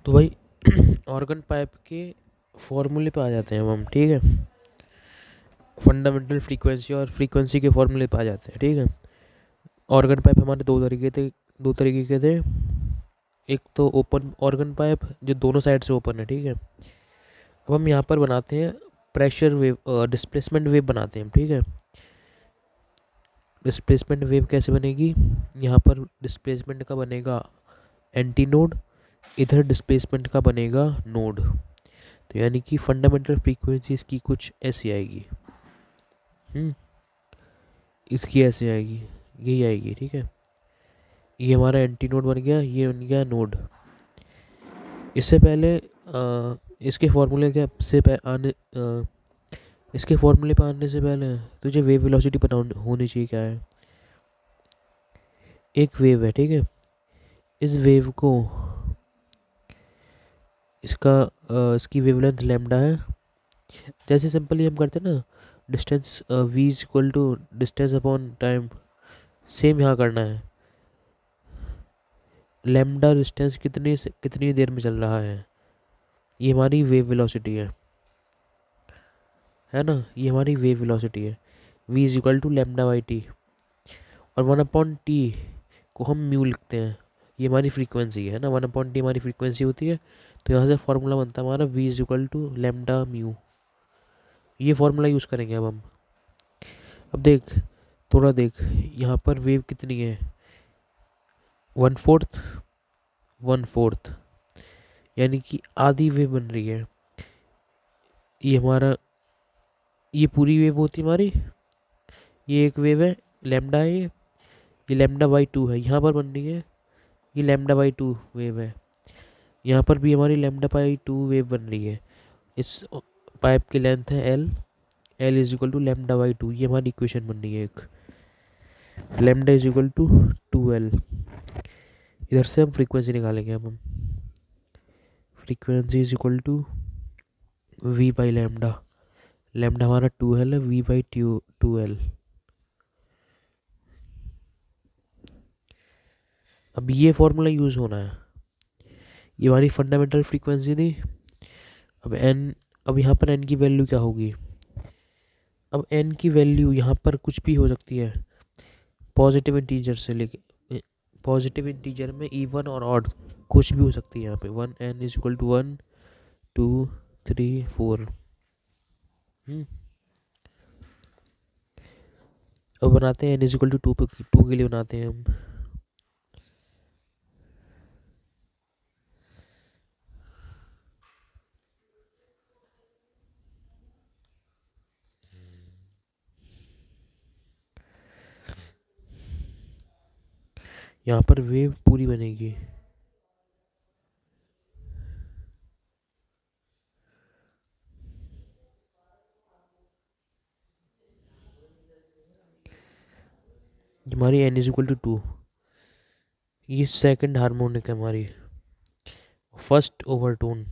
तो भाई organ pipe के फॉर्मूले पे आ जाते हैं अब हम, ठीक है। फंडामेंटल फ्रीक्वेंसी और फ्रीक्वेंसी के फॉर्मूले पे आ जाते हैं, ठीक है। ऑर्गन पाइप हमारे दो तरीके के थे। एक तो ओपन ऑर्गन पाइप जो दोनों साइड से ओपन है, ठीक है। अब हम यहाँ पर बनाते हैं प्रेशर वेव, डिस्प्लेसमेंट वेव बनाते हैं, ठीक है। डिस्प्लेसमेंट वेव कैसे बनेगी? यहाँ पर डिस्प्लेसमेंट का बनेगा एंटी नोड, इधर डिस्प्लेसमेंट का बनेगा नोड। तो यानी कि फंडामेंटल फ्रीक्वेंसी इसकी कुछ ऐसी आएगी, इसकी ऐसे आएगी, यही आएगी, ठीक है। ये हमारा एंटी नोड बन गया, ये बन गया नोड। इससे पहले इसके फॉर्मूले के से आने इसके फॉर्मूले पे आने से पहले तुझे वेव वेलोसिटी पता होनी चाहिए क्या है। एक वेव है, ठीक है। इस वेव को इसकी वेवलेंथ लैम्डा है। जैसे सिंपली हम करते हैं ना, distance v is equal to distance upon time, same यहाँ करना है। लैम्डा डिस्टेंस कितनी देर में चल रहा है, ये हमारी वेव वेलोसिटी है ना, ये हमारी वेव वेलोसिटी है। v is equal to lambda by T, और 1/t को हम म्यू लिखते हैं, ये हमारी फ्रीक्वेंसी है ना। 1/t हमारी फ्रीक्वेंसी होती है। तो यहाँ से फॉर्मूला बनता है हमारा v is equal to lambda mu. ये फॉर्मूला यूज़ करेंगे अब हम। अब देख, थोड़ा देख, यहाँ पर वेव कितनी है, 1/4, 1/4, यानी कि आधी वेव बन रही है। ये पूरी वेव होती है हमारी, ये एक वेव है, लैम्डा है ये लैम्डा बाई 2 है, यहाँ पर बन रही है, ये लैम्डा बाई 2 वेव है। यहाँ पर भी हमारी लैम्डा बाई 2 वेव बन रही है। इस पाइप की लेंथ है L is equal to lambda by 2, ये हमारी इक्वेशन बन रही है एक। Lambda is equal to 2L। इधर से हम फ्रीक्वेंसी निकालेंगे अब हम। Frequency is equal to v by lambda, lambda हमारा 2L है, v बाई 2L। अब ये फॉर्मूला यूज़ होना है, ये हमारी फंडामेंटल फ्रीक्वेंसी थी। अब यहाँ पर n की वैल्यू क्या होगी? अब n की वैल्यू यहाँ पर कुछ भी हो सकती है, पॉजिटिव इंटीजर से लेके पॉजिटिव इंटीजर में इवन और ऑड कुछ भी हो सकती है। यहाँ पे 1n इज इक्वल टू 1 2 3 4। अब बनाते हैं n इज इक्वल टू 2 के लिए बनाते हैं हम। यहाँ पर वेव पूरी बनेगी, हमारी n इज इक्वल टू 2। ये सेकंड हार्मोनिक है हमारी, first overtone,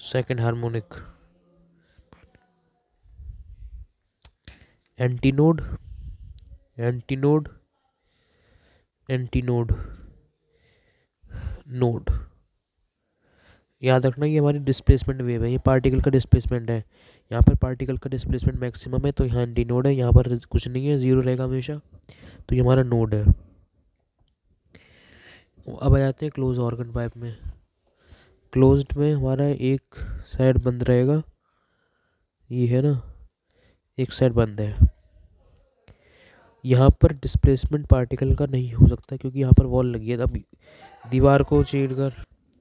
second harmonic. Antinode, antinode, antinode, node. याद रखना ये हमारी डिस्प्लेसमेंट वेव है, ये पार्टिकल का डिस्प्लेसमेंट है। यहाँ पर पार्टिकल का डिस्प्लेसमेंट मैक्सिमम है, तो यहाँ एंटीनोड है, यहाँ पर कुछ नहीं है, जीरो रहेगा हमेशा, तो ये हमारा नोड है। अब आ जाते हैं क्लोज ऑर्गन पाइप में। क्लोज्ड में हमारा एक साइड बंद रहेगा, ये है ना, एक साइड बंद है। यहाँ पर डिस्प्लेसमेंट पार्टिकल का नहीं हो सकता क्योंकि यहाँ पर वॉल लगी है। अब दीवार को छेड़ कर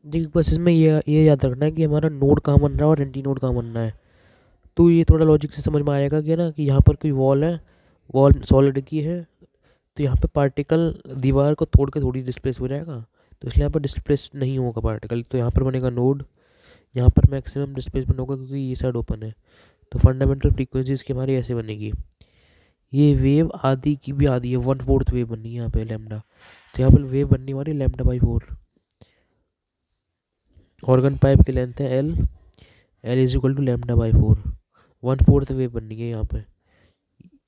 देख, बस इसमें ये याद रखना है कि हमारा नोड कहाँ बन रहा है और एंटी नोड कहाँ बनना है। तो ये थोड़ा लॉजिक से समझ में आएगा कि ना, कि यहाँ पर कोई वॉल है, वॉल सॉलिड की है, तो यहाँ पे पार्टिकल दीवार को तोड़ के थोड़ी डिस्प्लेस हो जाएगा, तो इसलिए यहाँ पर डिस्प्लेस नहीं होगा पार्टिकल, तो यहाँ पर बनेगा नोड। यहाँ पर मैक्सिमम डिस्प्लेसमेंट होगा क्योंकि ये साइड ओपन है। तो फंडामेंटल फ्रीक्वेंसी इसकी हमारी ऐसे बनेगी, ये वेव आधी की भी आधी है, 1/4 वेव बननी है यहाँ पे लैम्डा। तो यहाँ पर वेव बननी हमारी लैम्डा बाई 4। ऑर्गन पाइप की लेंथ है L is equal to lambda by 4, 1/4 wave बननी है यहाँ पे।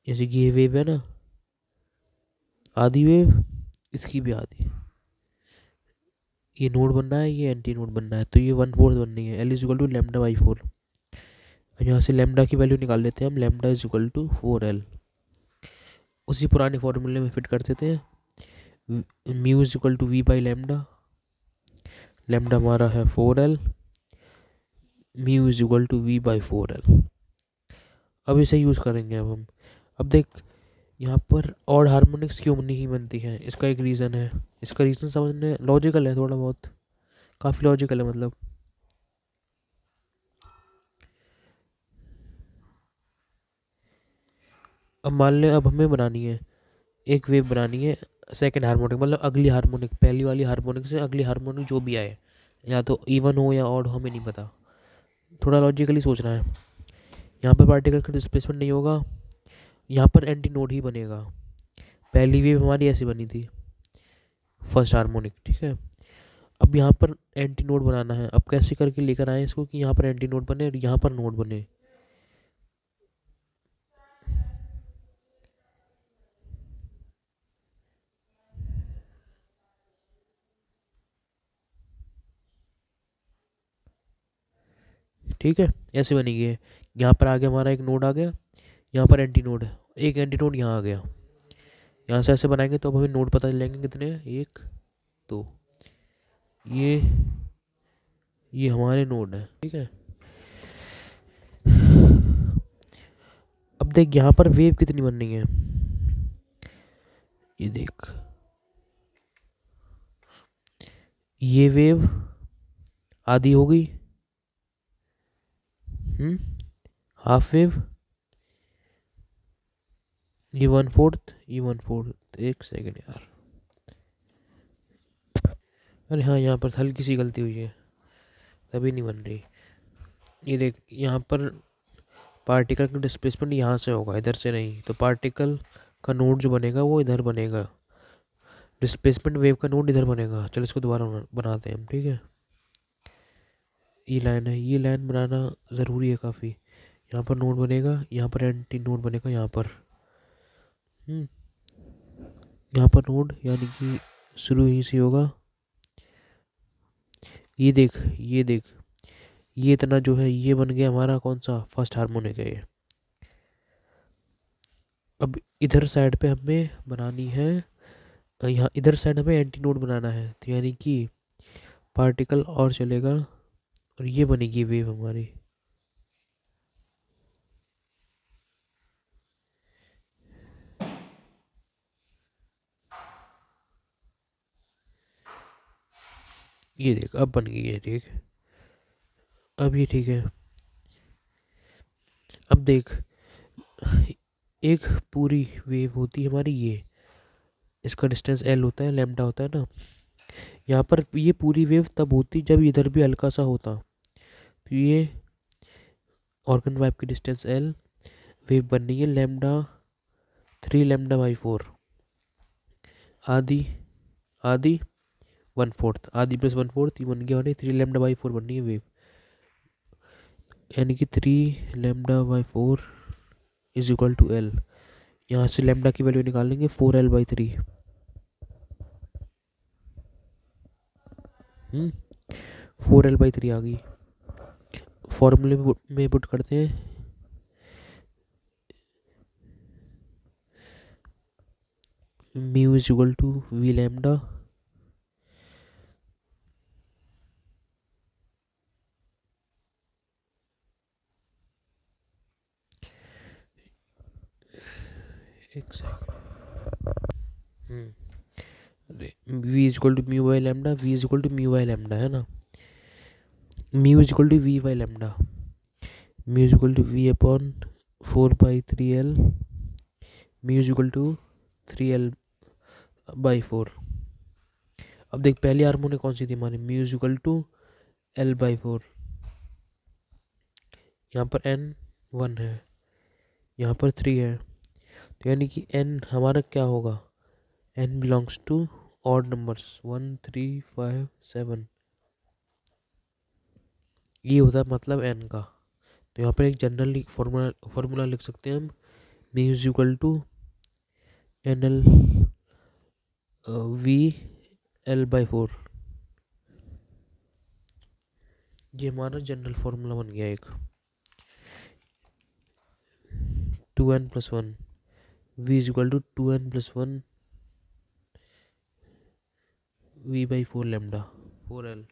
जैसे कि ये वेव है ना, आधी वेव, इसकी भी आधी, ये नोड बनना है, ये एंटी नोड बनना है, तो ये 1/4 बननी है। L is equal to λ/4। यहाँ से लैम्डा की वैल्यू निकाल लेते हैं हम, lambda is equal to 4L। उसी पुराने फॉर्मूले में फिट कर देते हैं, mu is equal to V by lambda. Lambda हमारा है 4L, mu is equal to V by 4L। अब इसे यूज़ करेंगे अब हम। अब देख, यहाँ पर ऑड हार्मोनिक्स क्यों नहीं बनती है, इसका एक रीज़न है। इसका रीज़न समझने लॉजिकल है, थोड़ा बहुत काफ़ी लॉजिकल है मतलब। अब मान लें, अब हमें बनानी है एक वेव बनानी है सेकंड हार्मोनिक, मतलब अगली हार्मोनिक, पहली वाली हार्मोनिक से अगली हार्मोनिक जो भी आए, या तो इवन हो या ऑड हो, हमें नहीं पता, थोड़ा लॉजिकली सोचना है। यहाँ पर पार्टिकल का डिस्प्लेसमेंट नहीं होगा, यहाँ पर एंटी नोड ही बनेगा। पहली वेव हमारी ऐसी बनी थी, फर्स्ट हार्मोनिक, ठीक है। अब यहाँ पर एंटी नोड बनाना है। अब कैसे करके लेकर आए इसको कि यहाँ पर एंटी नोड बने और यहाँ पर नोड बने। ठीक है, ऐसे बनेगी ये। यहाँ पर आ गया हमारा एक नोड आ गया, यहाँ पर एंटी नोड है, एक एंटी नोड यहाँ आ गया। यहाँ से ऐसे बनाएंगे तो अब हमें नोड पता चलेंगे कितने हैं, 1 2। ये हमारे नोड है, ठीक है। अब देख यहाँ पर वेव कितनी बननी है, ये देख, ये वेव आधी हो गई, हाफ वेव, ये 1/4, ये 1/4। एक सेकेंड यार, अरे हाँ, यहाँ पर हल्की सी गलती हुई है, तभी नहीं बन रही। ये देख, यहाँ पर पार्टिकल का डिस्प्लेसमेंट यहाँ से होगा, इधर से नहीं, तो पार्टिकल का नोड जो बनेगा वो इधर बनेगा, डिस्प्लेसमेंट वेव का नोड इधर बनेगा। चल इसको दोबारा बनाते हैं हम, ठीक है। ये लाइन है, ये लाइन बनाना ज़रूरी है काफ़ी। यहाँ पर नोड बनेगा, यहाँ पर एंटी नोड बनेगा, यहाँ पर यहाँ पर नोड, यानी कि शुरू यहीं से होगा। ये देख, ये देख, ये इतना जो है ये बन गया हमारा कौन सा, फर्स्ट हार्मोनिक है ये। अब इधर साइड पे हमें बनानी है, यहाँ इधर साइड हमें एंटी नोड बनाना है, तो यानी कि पार्टिकल और चलेगा और ये बनेगी वेव हमारी। ये देख, अब बन गई है, ठीक। अब ये ठीक है। अब देख, एक पूरी वेव होती है हमारी, ये इसका डिस्टेंस L होता है, लैम्डा होता है ना। यहाँ पर ये पूरी वेव तब होती जब इधर भी हल्का सा होता, तो ये ऑर्गन पाइप की डिस्टेंस L, वेव बननी है λ/4, आधी आधी 1/4, आधी प्लस 1/4 ये बन गया, 3λ/4 बननी है वेव, यानी कि 3λ/4 इज इक्वल टू L। यहाँ से लैम्डा की वैल्यू निकाल लेंगे, 4L/3। 4L/3 आ गई। फॉर्मूले में पुट करते हैं, mu is equal to V lambda, एक second, V is equal to mu by lambda, V is equal to mu by lambda है ना, mu is equal to V by lambda, mu is equal to V upon 4/3L, mu is equal to 3L/4। अब देख, पहली harmonic कौन सी थी हमारी, mu is equal to L/4। यहाँ पर n 1 है, यहाँ पर 3 है, तो यानी कि n हमारा क्या होगा, n belongs to odd numbers, 1 3 5 7, ये होता है मतलब n का। तो यहाँ पर एक जनरल फॉर्मूला लिख सकते हैं हम, mu is equal to NL V L/4, ये हमारा जनरल फॉर्मूला बन गया एक। 2n+1 v is equal to 2n+1 v/4 लैम्डा 4l।